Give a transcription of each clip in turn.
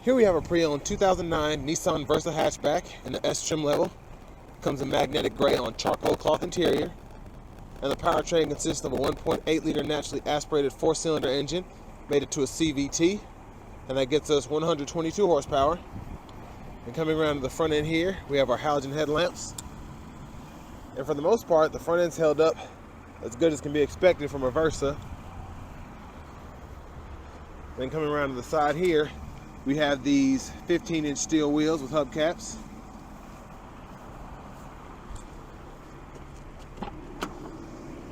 Here we have a pre-owned 2009 Nissan Versa hatchback in the S trim level. Comes in magnetic gray on charcoal cloth interior. And the powertrain consists of a 1.8 liter naturally aspirated 4-cylinder engine, made it to a CVT, and that gets us 122 horsepower. And coming around to the front end here, we have our halogen headlamps. And for the most part, the front end's held up as good as can be expected from a Versa. Then coming around to the side here, we have these 15-inch steel wheels with hubcaps.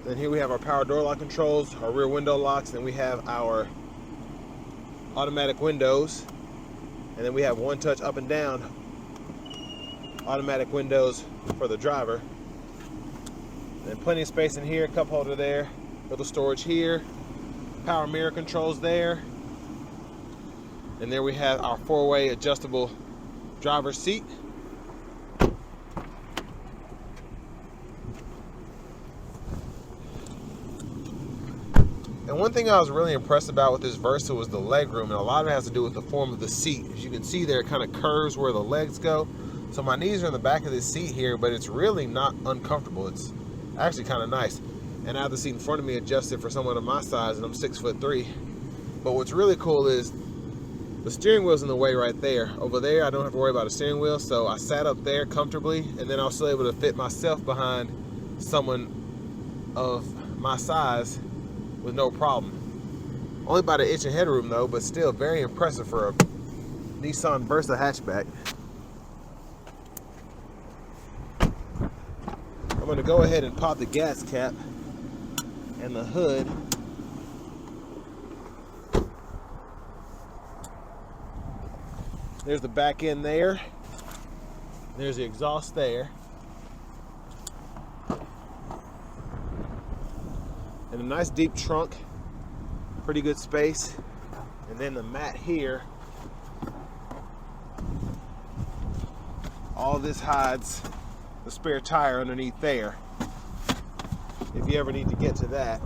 Then here we have our power door lock controls, our rear window locks, then we have our automatic windows, and then we have one-touch up and down automatic windows for the driver. And plenty of space in here, cup holder there, little storage here, power mirror controls there. And there we have our 4-way adjustable driver's seat. And one thing I was really impressed about with this Versa was the legroom, and a lot of it has to do with the form of the seat. As you can see there, it kind of curves where the legs go. So my knees are in the back of this seat here, but it's really not uncomfortable. It's actually kind of nice. And I have the seat in front of me adjusted for someone of my size, and I'm 6'3". But what's really cool is the steering wheel's in the way right there. Over there, I don't have to worry about a steering wheel, so I sat up there comfortably, and then I was still able to fit myself behind someone of my size with no problem. Only about an inch of headroom though, but still very impressive for a Nissan Versa hatchback. I'm going to go ahead and pop the gas cap and the hood. There's the back end there. There's the exhaust there. And a nice deep trunk, pretty good space. And then the mat here. All this hides the spare tire underneath there, if you ever need to get to that.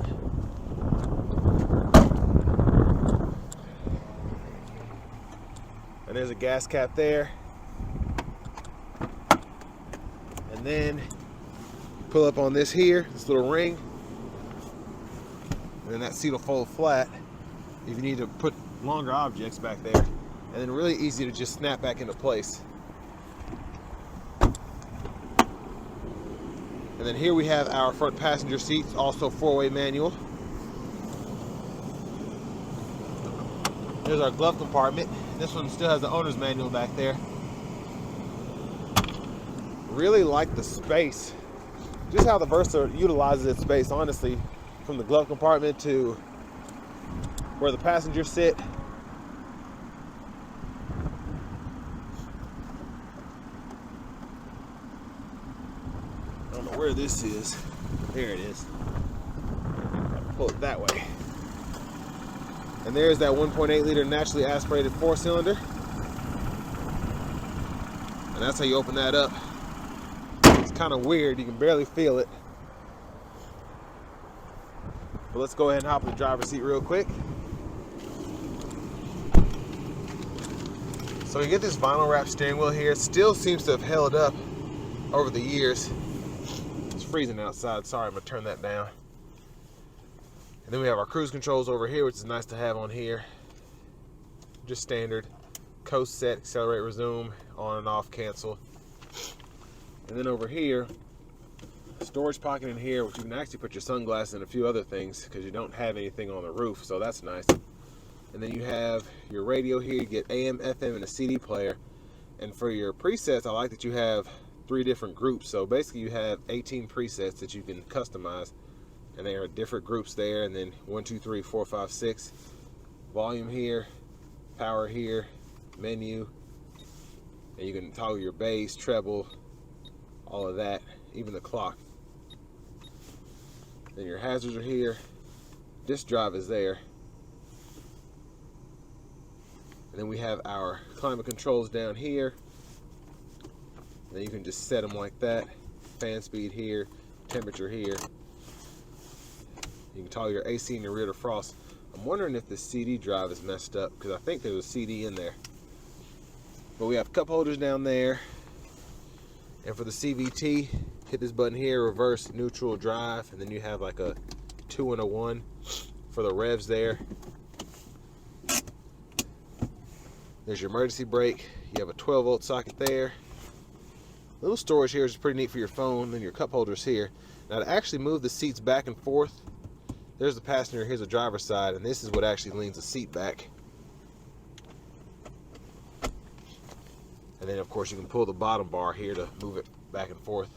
And there's a gas cap there. And then pull up on this here, this little ring. And then that seat will fold flat if you need to put longer objects back there. And then really easy to just snap back into place. And then here we have our front passenger seats, also 4-way manual. There's our glove compartment. This one still has the owner's manual back there. Really like the space. Just how the Versa utilizes its space, honestly, from the glove compartment to where the passengers sit. I don't know where this is. There it is. Pull it that way. And there's that 1.8 liter naturally aspirated 4-cylinder. And that's how you open that up. It's kind of weird, you can barely feel it. But let's go ahead and hop in the driver's seat real quick. So we get this vinyl wrap steering wheel here. It still seems to have held up over the years. It's freezing outside, sorry, I'm gonna turn that down. And then we have our cruise controls over here, which is nice to have on here. Just standard. Coast, set, accelerate, resume, on and off, cancel. And then over here, storage pocket in here, which you can actually put your sunglasses and a few other things because you don't have anything on the roof, so that's nice. And then you have your radio here. You get AM, FM, and a CD player. And for your presets, I like that you have 3 different groups. So basically you have 18 presets that you can customize. And there are different groups there. And then 1, 2, 3, 4, 5, 6. Volume here, power here, menu. And you can toggle your bass, treble, all of that, even the clock. Then your hazards are here. Disk drive is there. And then we have our climate controls down here. And then you can just set them like that. Fan speed here, temperature here. You can toggle your AC and your rear defrost. I'm wondering if the CD drive is messed up because I think there was a CD in there. But we have cup holders down there. And for the CVT, hit this button here, reverse, neutral, drive, and then you have like a 2 and a 1 for the revs there. There's your emergency brake. You have a 12-volt socket there. Little storage here is pretty neat for your phone. Then your cup holders here. Now to actually move the seats back and forth, there's the passenger, here's the driver's side, and this is what actually leans the seat back. And then of course you can pull the bottom bar here to move it back and forth.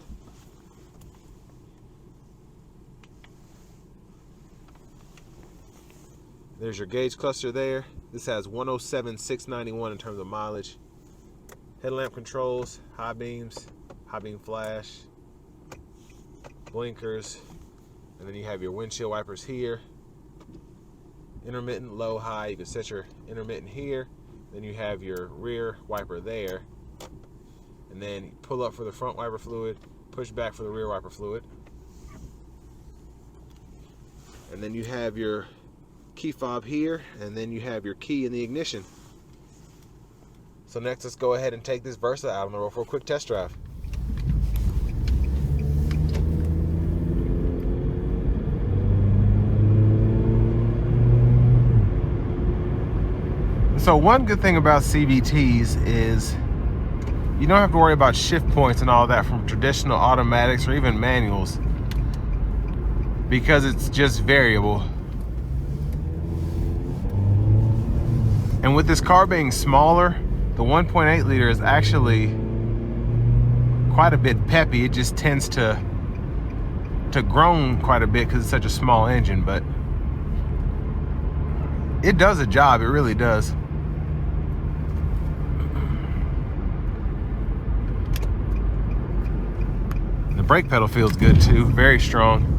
There's your gauge cluster there. This has 107,691 in terms of mileage. Headlamp controls, high beam flash, blinkers, and then you have your windshield wipers here. Intermittent, low, high. You can set your intermittent here. Then you have your rear wiper there. And then pull up for the front wiper fluid, push back for the rear wiper fluid. And then you have your key fob here, and then you have your key in the ignition. So next, let's go ahead and take this Versa out on the road for a quick test drive. So one good thing about CVTs is you don't have to worry about shift points and all that from traditional automatics or even manuals, because it's just variable. And with this car being smaller, the 1.8 liter is actually quite a bit peppy. It just tends to groan quite a bit because it's such a small engine, but it does a job, it really does. The brake pedal feels good too, very strong.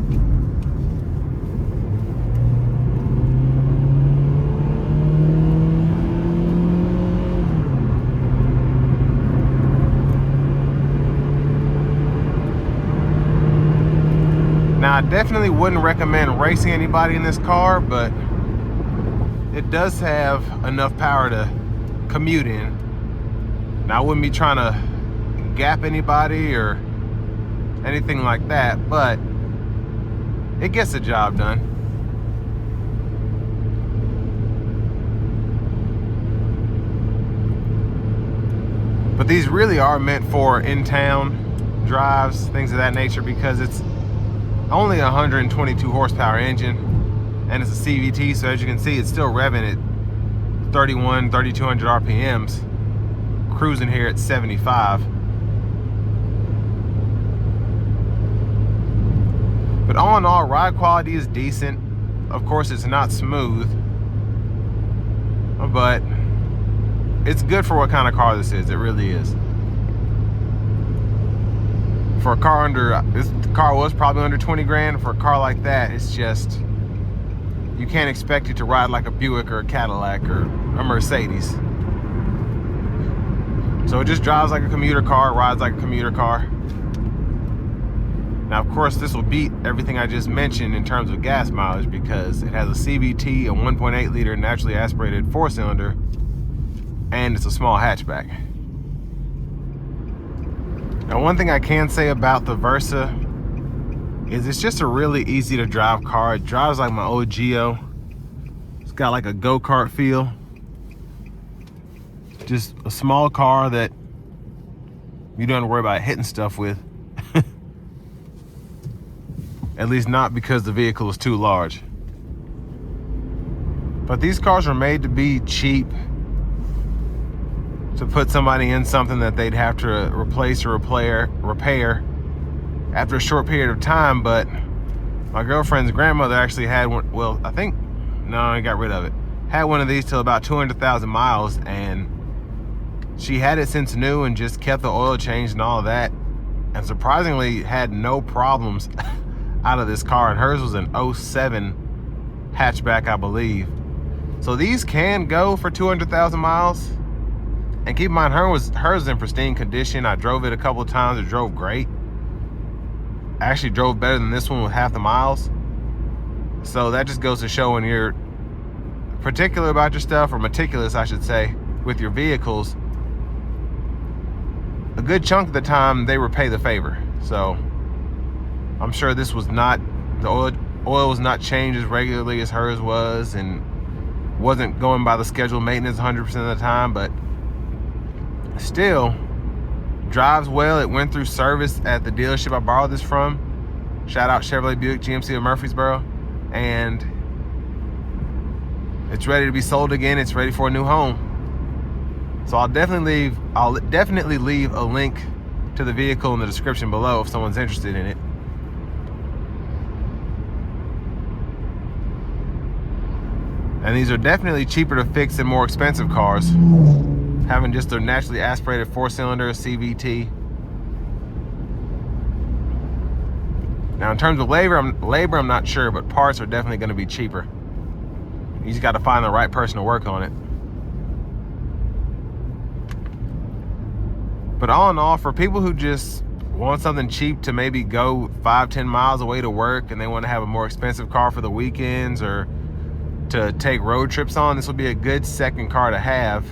Now, I definitely wouldn't recommend racing anybody in this car, but it does have enough power to commute in. Now, I wouldn't be trying to gap anybody or anything like that, but it gets the job done. But these really are meant for in-town drives, things of that nature, because it's only a 122 horsepower engine and it's a CVT, so as you can see, it's still revving at 3,200 RPMs, cruising here at 75. But all in all, ride quality is decent. Of course, it's not smooth, but it's good for what kind of car this is. It really is. For a car this car was probably under 20 grand. For a car like that, it's just, you can't expect it to ride like a Buick or a Cadillac or a Mercedes. So it just drives like a commuter car, rides like a commuter car. Now, of course, this will beat everything I just mentioned in terms of gas mileage because it has a CVT, a 1.8 liter naturally aspirated 4-cylinder, and it's a small hatchback. Now, one thing I can say about the Versa is it's just a really easy to drive car. It drives like my old Geo. It's got like a go-kart feel. Just a small car that you don't have to worry about hitting stuff with. At least not because the vehicle is too large. But these cars are made to be cheap, to put somebody in something that they'd have to replace or repair after a short period of time. But my girlfriend's grandmother actually had one, well, I think, no, I got rid of it. Had one of these till about 200,000 miles, and she had it since new and just kept the oil changed and all of that, and surprisingly had no problems out of this car. And hers was an 07 hatchback, I believe. So these can go for 200,000 miles. And keep in mind, hers in pristine condition. I drove it a couple of times. It drove great. I actually drove better than this one with half the miles. So that just goes to show when you're particular about your stuff, or meticulous, I should say, with your vehicles, a good chunk of the time they repay the favor. So I'm sure this was not, the oil was not changed as regularly as hers was, and wasn't going by the scheduled maintenance 100% of the time, but still drives well. It went through service at the dealership I borrowed this from. Shout out Chevrolet Buick GMC of Murfreesboro. And it's ready to be sold again. It's ready for a new home. So I'll definitely leave a link to the vehicle in the description below if someone's interested in it. And these are definitely cheaper to fix than more expensive cars, having just their naturally aspirated 4-cylinder CVT. Now in terms of labor, I'm not sure, but parts are definitely going to be cheaper. You just got to find the right person to work on it. But all in all, for people who just want something cheap to maybe go 5-10 miles away to work, and they want to have a more expensive car for the weekends or to take road trips on, this will be a good second car to have.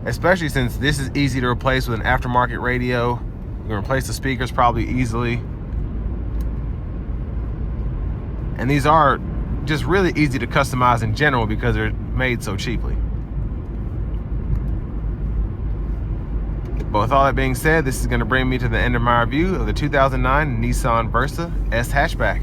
Especially since this is easy to replace with an aftermarket radio. You can replace the speakers probably easily. And these are just really easy to customize in general because they're made so cheaply. But with all that being said, this is going to bring me to the end of my review of the 2009 Nissan Versa S Hatchback.